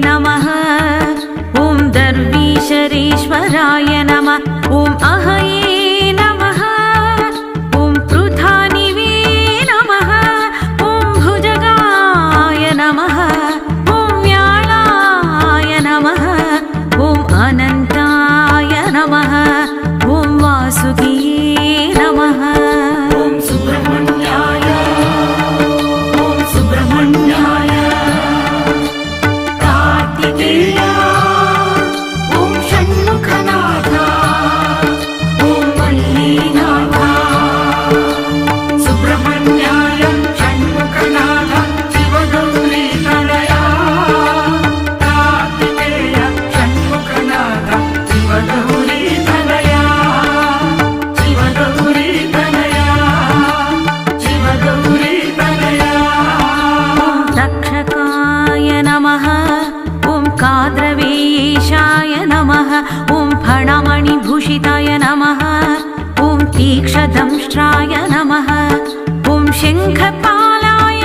नमः ॐ दर्वीशरीश्वराय नमः ॐ अहये नमः ॐ पृथानिवे नमः ॐ भुजगाय नमः ॐ व्याळाय नमः ॐ अनन्ताय नमः ॐ वासुकिये नमः ॐ सुब्रह्मण्याय कार्तिकेय ॐ षण्मुखनाथ ॐ मल्लीनाथ सुब्रह्मण्याय षण्मुखनाथ शिवगौरीतनया कार्तिकेय षण्मुखनाथ शिवगौरीतनया शिवगौरीतनया शिवगौरीतनया तक्षकाय नमः ॐ काद्रवेशाय नमः ॐ फणमणिभूषिताय नमः ॐ तीक्ष्णदंष्ट्राय नमः ॐ शङ्खपालाय